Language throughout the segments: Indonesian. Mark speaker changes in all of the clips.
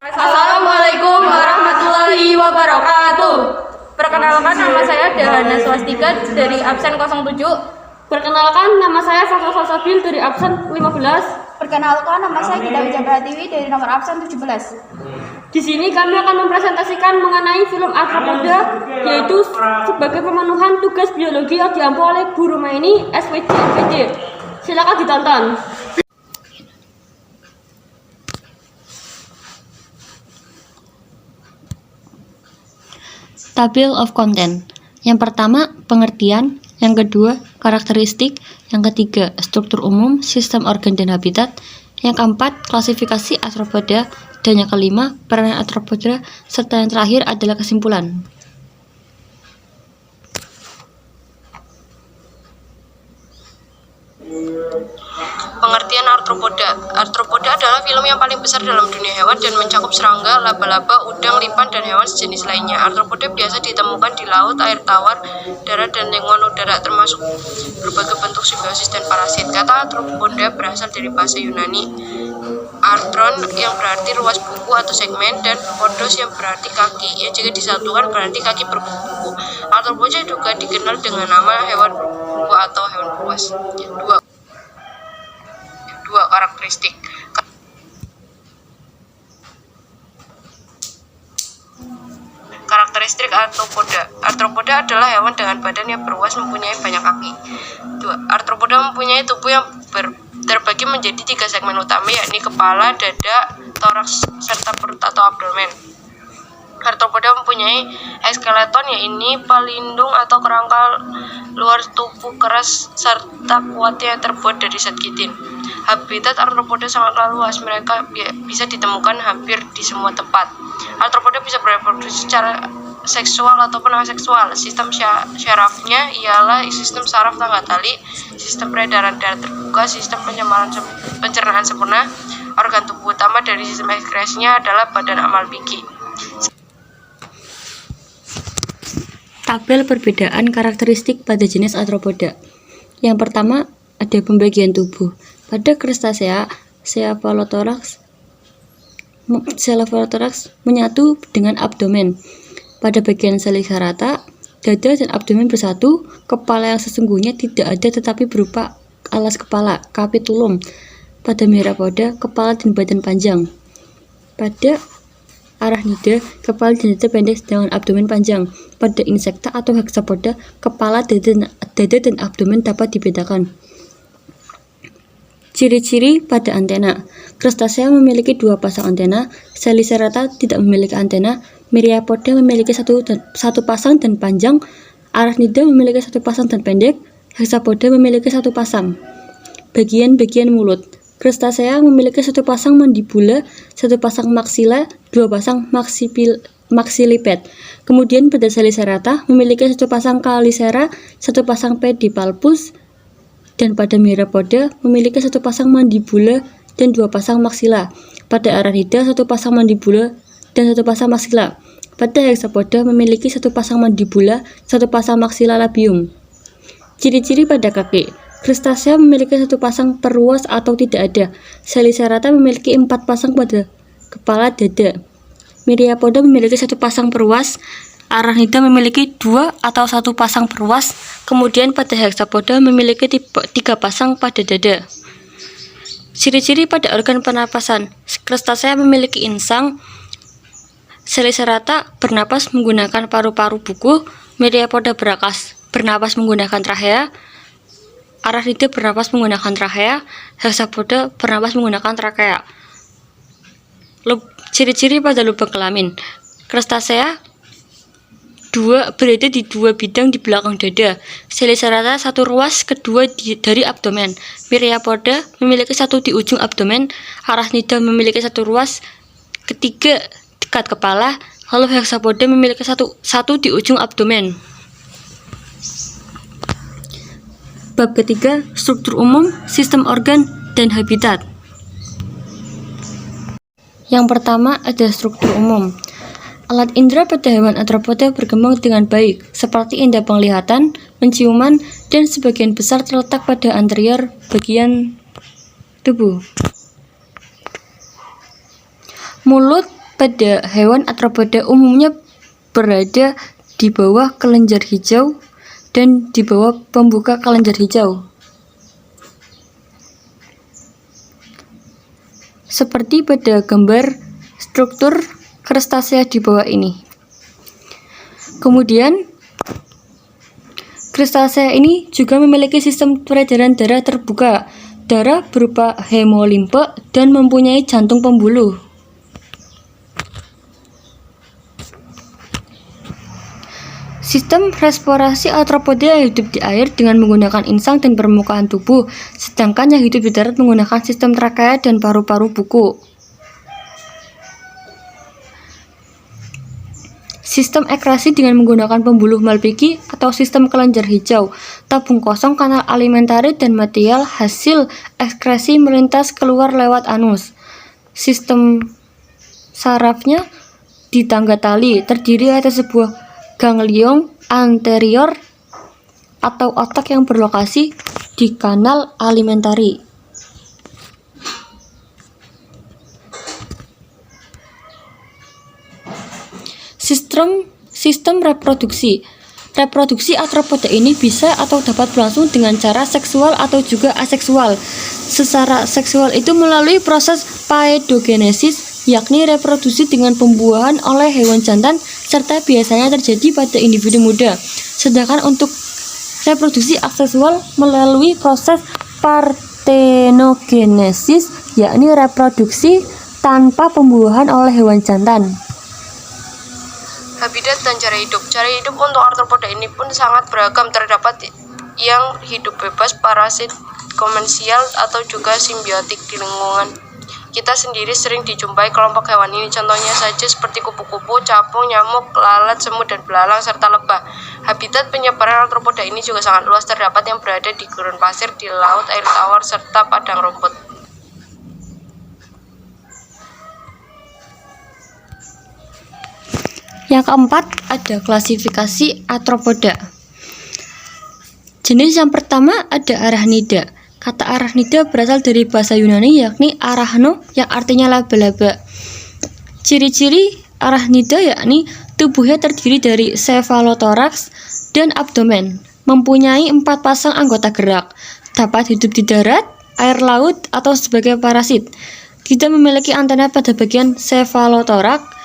Speaker 1: Assalamualaikum warahmatullahi wabarakatuh. Perkenalkan, nama saya Dahana Swastika dari absen 07.
Speaker 2: Perkenalkan, nama saya Fatul Falsabil dari absen 15.
Speaker 3: Perkenalkan, nama saya Gita Wijaya Pratiwi dari nomor absen 17.
Speaker 2: Di sini kami akan mempresentasikan mengenai film Arthropoda, yaitu sebagai pemenuhan tugas biologi yang diampu oleh Bu Rumaini, SWJ, MPD. Silakan ditonton.
Speaker 4: Table of content. Yang pertama, pengertian. Yang kedua, karakteristik. Yang ketiga, struktur umum, sistem organ dan habitat. Yang keempat, klasifikasi arthropoda. Dan yang kelima, peranan arthropoda. Serta yang terakhir adalah kesimpulan.
Speaker 5: Pengertian arthropoda. Arthropoda adalah film yang paling besar dalam dunia hewan dan mencakup serangga, laba-laba, udang, lipan, dan hewan sejenis lainnya. Arthropoda biasa ditemukan di laut, air tawar, darat, dan lingkungan udara, termasuk berbagai bentuk simbiosis dan parasit. Kata arthropoda berasal dari bahasa Yunani arthron yang berarti ruas buku atau segmen, dan podos yang berarti kaki, yang jika disatukan berarti kaki berbuku. Arthropoda juga dikenal dengan nama hewan berbuku atau hewan buas. Dua karakteristik. Karakteristik arthropoda. Arthropoda adalah hewan dengan badan yang berluas, mempunyai banyak kaki. Arthropoda mempunyai tubuh yang terbagi menjadi 3 segmen utama, yakni kepala, dada, toraks, serta perut atau abdomen. Arthropoda mempunyai ekskeleton, yaitu pelindung atau kerangka luar tubuh keras serta kuatnya yang terbuat dari zat kitin. Habitat arthropoda sangatlah luas, mereka bisa ditemukan hampir di semua tempat. Arthropoda bisa bereproduksi secara seksual ataupun aseksual. Sistem syarafnya ialah sistem saraf tangga tali, sistem peredaran darah terbuka, sistem pencernaan sempurna. Organ tubuh utama dari sistem ekskresinya adalah badan amal biki.
Speaker 4: Tabel perbedaan karakteristik pada jenis arthropoda. Yang pertama, ada pembagian tubuh. Pada Crustacea, cephalothorax menyatu dengan abdomen. Pada bagian Selicerata, dada dan abdomen bersatu. Kepala yang sesungguhnya tidak ada tetapi berupa alas kepala, capitulum. Pada Myriapoda, kepala dan badan panjang. Pada Arachnida, kepala dan dada pendek dengan abdomen panjang. Pada Insecta atau Hexapoda, kepala, dada dan abdomen dapat dibedakan. Ciri-ciri pada antena. Crustacea memiliki 2 pasang antena, Selicerata tidak memiliki antena, Myriapoda memiliki satu pasang dan panjang, Arachnida memiliki 1 pasang dan pendek, Hexapoda memiliki 1 pasang. Bagian-bagian mulut. Crustacea memiliki 1 pasang mandibula, 1 pasang maksila, 2 pasang maksiliped. Kemudian pada Selicerata memiliki 1 pasang kalisera, 1 pasang pedipalpus, dan pada Myriapoda memiliki 1 pasang mandibula dan 2 pasang maksila. Pada Arachnida 1 pasang mandibula dan 1 pasang maksila. Pada Hexapoda memiliki 1 pasang mandibula, 1 pasang maksila labium. Ciri-ciri pada kaki. Crustacea memiliki 1 pasang peruas atau tidak ada. Selicerata memiliki 4 pasang pada kepala dada. Myriapoda memiliki 1 pasang peruas. Arachnida memiliki 2 atau 1 pasang peruas. Kemudian pada Hexapoda memiliki 3 pasang pada dada. Ciri-ciri pada organ pernapasan. Crustacea memiliki insang. Selicerata bernapas menggunakan paru-paru buku. Myriapoda bernapas menggunakan trachea. Arachnida bernapas menggunakan trachea. Hexapoda bernapas menggunakan trachea. Ciri-ciri pada lubang kelamin. Crustacea berada di 2 bidang di belakang dada. Selicerata 1 ruas, kedua dari abdomen. Myriapoda memiliki 1 di ujung abdomen. Arachnida memiliki 1 ruas, ketiga dekat kepala. Lalu Hexapoda memiliki 1 di ujung abdomen. Bab ketiga, struktur umum, sistem organ, dan habitat. Yang pertama ada struktur umum. Alat indera pada hewan arthropoda berkembang dengan baik, seperti indera penglihatan, penciuman, dan sebagian besar terletak pada anterior bagian tubuh. Mulut pada hewan arthropoda umumnya berada di bawah kelenjar hijau dan di bawah pembuka kelenjar hijau. Seperti pada gambar struktur krustasea di bawah ini. Kemudian, krustasea ini juga memiliki sistem peredaran darah terbuka. Darah berupa hemolimfe dan mempunyai jantung pembuluh. Sistem respirasi arthropoda hidup di air dengan menggunakan insang dan permukaan tubuh, sedangkan yang hidup di darat menggunakan sistem trakea dan paru-paru buku. Sistem ekrasi dengan menggunakan pembuluh Malpighi atau sistem kelenjar hijau, tabung kosong kanal alimentari dan material hasil ekskresi melintas keluar lewat anus. Sistem sarafnya di tangga tali, terdiri atas sebuah ganglion anterior atau otak yang berlokasi di kanal alimentari. Sistem reproduksi. Reproduksi arthropoda ini bisa atau dapat berlangsung dengan cara seksual atau juga aseksual. Secara seksual itu melalui proses paedogenesis, yakni reproduksi dengan pembuahan oleh hewan jantan, serta biasanya terjadi pada individu muda. Sedangkan untuk reproduksi aseksual melalui proses partenogenesis, yakni reproduksi tanpa pembuahan oleh hewan jantan.
Speaker 5: Habitat dan cara hidup. Cara hidup untuk arthropoda ini pun sangat beragam. Terdapat yang hidup bebas, parasit, komersial, atau juga simbiotik di lingkungan. Kita sendiri sering dijumpai kelompok hewan ini, contohnya saja seperti kupu-kupu, capung, nyamuk, lalat, semut, dan belalang, serta lebah. Habitat penyebaran arthropoda ini juga sangat luas, terdapat yang berada di gurun pasir, di laut, air tawar, serta padang rumput.
Speaker 4: Yang keempat, ada klasifikasi arthropoda. Jenis yang pertama ada arachnida. Kata arachnida berasal dari bahasa Yunani yakni arachno yang artinya laba-laba. Ciri-ciri arachnida yakni tubuhnya terdiri dari cephalothoraks dan abdomen, mempunyai 4 pasang anggota gerak, dapat hidup di darat, air laut, atau sebagai parasit. Tidak memiliki antena pada bagian cephalothoraks,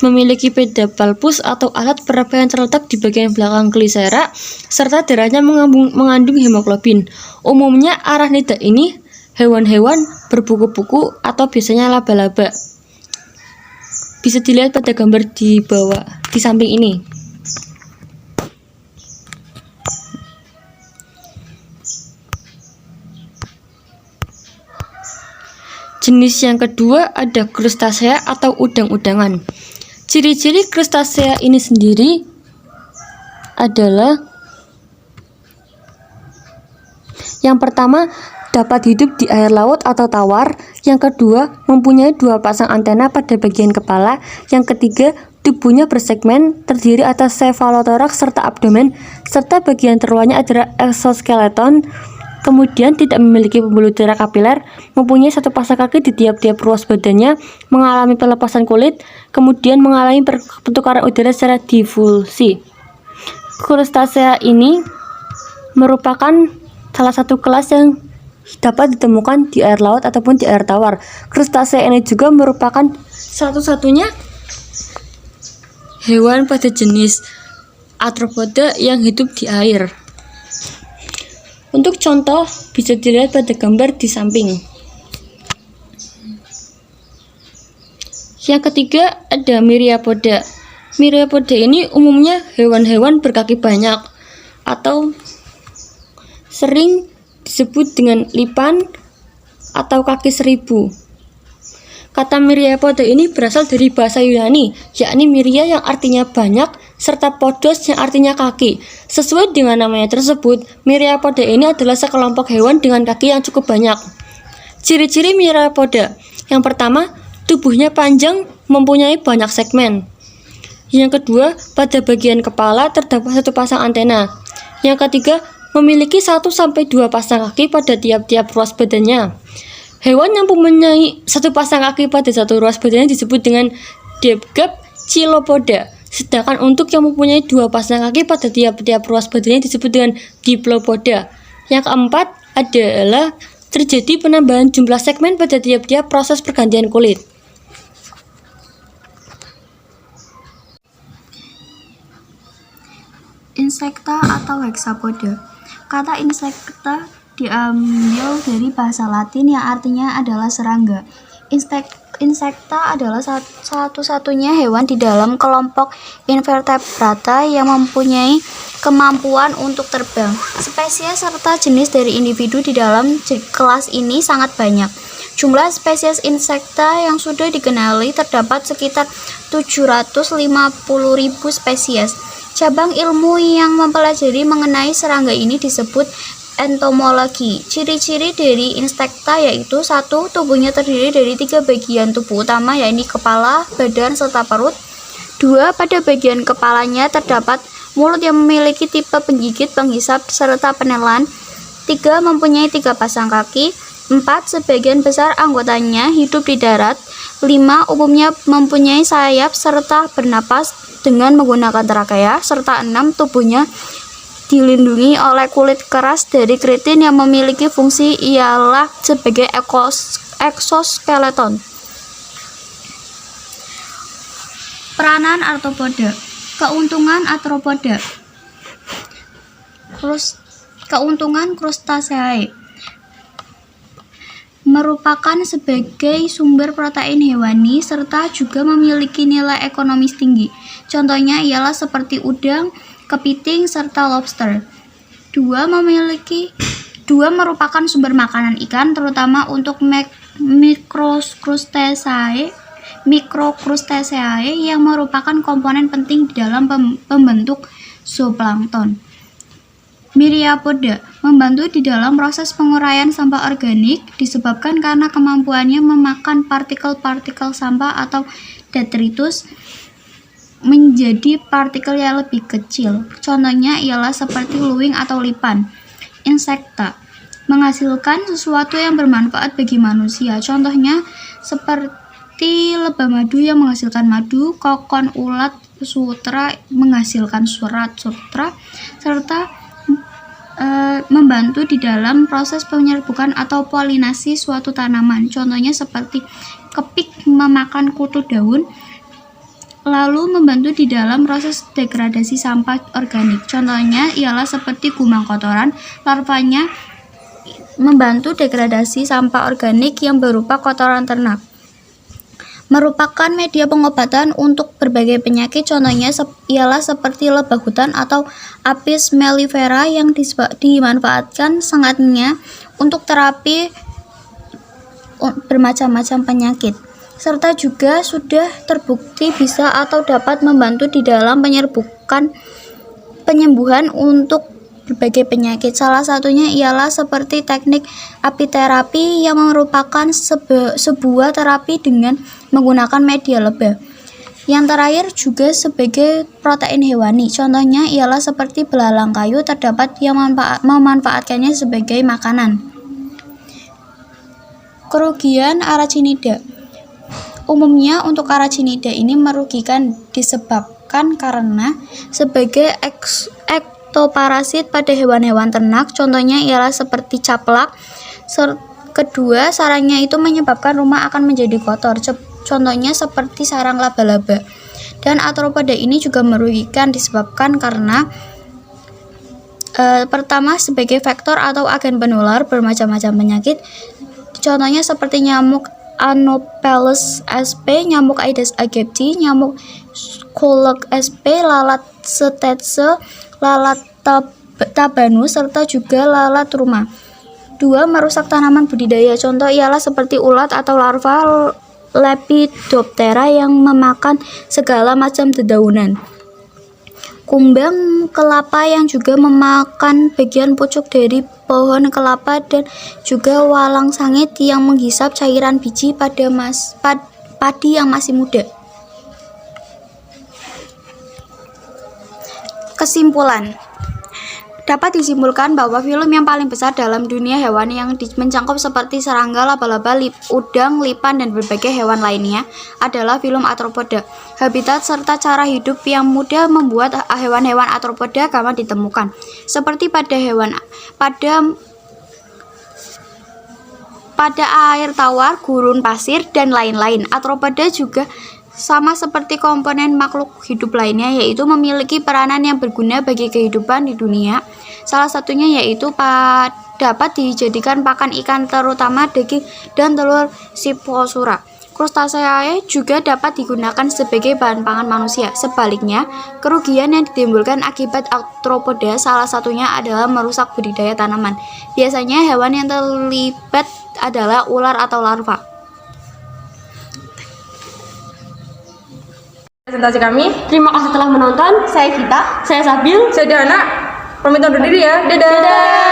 Speaker 4: memiliki pedipalpus atau alat peraba yang terletak di bagian belakang glisera, serta darahnya mengandung hemoglobin. Umumnya arachnida ini hewan-hewan berbuku-buku atau biasanya laba-laba. Bisa dilihat pada gambar di bawah, di samping ini. Jenis yang kedua ada krustasea atau udang-udangan. Ciri-ciri krustasea ini sendiri adalah yang pertama, dapat hidup di air laut atau tawar. Yang kedua, mempunyai 2 pasang antena pada bagian kepala. Yang ketiga, tubuhnya bersegmen, terdiri atas cephalothoraks serta abdomen, serta bagian terluarnya adalah exoskeleton. Kemudian tidak memiliki pembuluh darah kapiler, mempunyai 1 pasang kaki di tiap-tiap ruas badannya, mengalami pelepasan kulit, kemudian mengalami pertukaran udara secara difusi. Krustasea ini merupakan salah satu kelas yang dapat ditemukan di air laut ataupun di air tawar. Krustasea ini juga merupakan satu-satunya hewan pada jenis arthropoda yang hidup di air. Untuk contoh bisa dilihat pada gambar di samping. Yang ketiga ada Myriapoda. Myriapoda ini umumnya hewan-hewan berkaki banyak atau sering disebut dengan lipan atau kaki 1000. Kata Myriapoda ini berasal dari bahasa Yunani, yakni myria yang artinya banyak, serta podos yang artinya kaki. Sesuai dengan namanya tersebut, Myriapoda ini adalah sekelompok hewan dengan kaki yang cukup banyak. Ciri-ciri Myriapoda. Yang pertama, tubuhnya panjang, mempunyai banyak segmen. Yang kedua, pada bagian kepala terdapat 1 pasang antena. Yang ketiga, memiliki 1-2 pasang kaki pada tiap-tiap ruas badannya. Hewan yang mempunyai 1 pasang kaki pada 1 ruas badannya disebut dengan Dipgap Chilopoda. Sedangkan untuk yang mempunyai 2 pasang kaki pada tiap-tiap ruas badannya disebut dengan Diplopoda. Yang keempat adalah terjadi penambahan jumlah segmen pada tiap-tiap proses pergantian kulit.
Speaker 3: Insekta atau hexapoda. Kata insekta diambil dari bahasa Latin yang artinya adalah serangga. Insekta adalah satu-satunya hewan di dalam kelompok invertebrata yang mempunyai kemampuan untuk terbang. Spesies serta jenis dari individu di dalam kelas ini sangat banyak. Jumlah spesies insekta yang sudah dikenali terdapat sekitar 750.000 spesies. Cabang ilmu yang mempelajari mengenai serangga ini disebut entomologi. Ciri-ciri dari insekta yaitu 1. Tubuhnya terdiri dari 3 bagian tubuh utama, yaitu kepala, badan, serta perut. 2. Pada bagian kepalanya terdapat mulut yang memiliki tipe penggigit, penghisap, serta penelan. 3. Mempunyai 3 pasang kaki. 4. Sebagian besar anggotanya hidup di darat. 5. Umumnya mempunyai sayap serta bernapas dengan menggunakan trakea. Serta 6. Tubuhnya dilindungi oleh kulit keras dari keratin yang memiliki fungsi ialah sebagai eksoskeleton. Peranan arthropoda. Keuntungan arthropoda. Keuntungan Crustaceae merupakan sebagai sumber protein hewani serta juga memiliki nilai ekonomis tinggi. Contohnya ialah seperti udang, kepiting, serta lobster. 2. Merupakan sumber makanan ikan, terutama untuk Microcrustaceae yang merupakan komponen penting di dalam pembentuk zooplankton. Myriapoda membantu di dalam proses penguraian sampah organik disebabkan karena kemampuannya memakan partikel-partikel sampah atau detritus menjadi partikel yang lebih kecil. Contohnya ialah seperti luwing atau lipan. Insekta menghasilkan sesuatu yang bermanfaat bagi manusia. Contohnya seperti lebah madu yang menghasilkan madu, kokon ulat sutra menghasilkan surat sutra, serta membantu di dalam proses penyerbukan atau polinasi suatu tanaman. Contohnya seperti kepik memakan kutu daun, lalu membantu di dalam proses degradasi sampah organik. Contohnya ialah seperti gumang kotoran, larvanya membantu degradasi sampah organik yang berupa kotoran ternak. Merupakan media pengobatan untuk berbagai penyakit, contohnya ialah seperti lebah hutan atau Apis mellifera yang dimanfaatkan sengatnya untuk terapi bermacam-macam penyakit, serta juga sudah terbukti bisa atau dapat membantu di dalam penyembuhan untuk berbagai penyakit. Salah satunya ialah seperti teknik apiterapi yang merupakan sebuah terapi dengan menggunakan media lebah. Yang terakhir juga sebagai protein hewani. Contohnya ialah seperti belalang kayu terdapat yang memanfaatkannya sebagai makanan. Kerugian Arachnida. Umumnya untuk Arachnida ini merugikan disebabkan karena sebagai ektoparasit pada hewan-hewan ternak, contohnya ialah seperti caplak. Kedua, sarangnya itu menyebabkan rumah akan menjadi kotor, contohnya seperti sarang laba-laba. Dan arthropoda ini juga merugikan disebabkan karena pertama sebagai vektor atau agen penular bermacam-macam penyakit, contohnya seperti nyamuk Anopheles sp, nyamuk Aedes aegypti, nyamuk Skulk sp, lalat Stetse, lalat tabanus, serta juga lalat rumah. 2. Merusak tanaman budidaya. Contoh ialah seperti ulat atau larva Lepidoptera yang memakan segala macam dedaunan. Kumbang kelapa yang juga memakan bagian pucuk dari pohon kelapa, dan juga walang sangit yang menghisap cairan biji pada padi yang masih muda. Kesimpulan, Dapat disimpulkan bahwa film yang paling besar dalam dunia hewan yang mencakup seperti serangga, laba-laba, udang, lipan, dan berbagai hewan lainnya adalah film arthropoda. Habitat serta cara hidup yang mudah membuat hewan-hewan arthropoda gampang ditemukan. Seperti pada air tawar, gurun pasir, dan lain-lain. Arthropoda juga sama seperti komponen makhluk hidup lainnya, yaitu memiliki peranan yang berguna bagi kehidupan di dunia. Salah satunya yaitu dapat dijadikan pakan ikan, terutama daging dan telur Siphosaura. Krustasea juga dapat digunakan sebagai bahan pangan manusia. Sebaliknya, kerugian yang ditimbulkan akibat arthropoda salah satunya adalah merusak budidaya tanaman. Biasanya hewan yang terlibat adalah ular atau larva.
Speaker 1: Presentasi kami.
Speaker 2: Terima kasih telah menonton.
Speaker 3: Saya Vita.
Speaker 2: Saya Sabil.
Speaker 1: Saya Dana. Pamit undur diri ya. Dadah.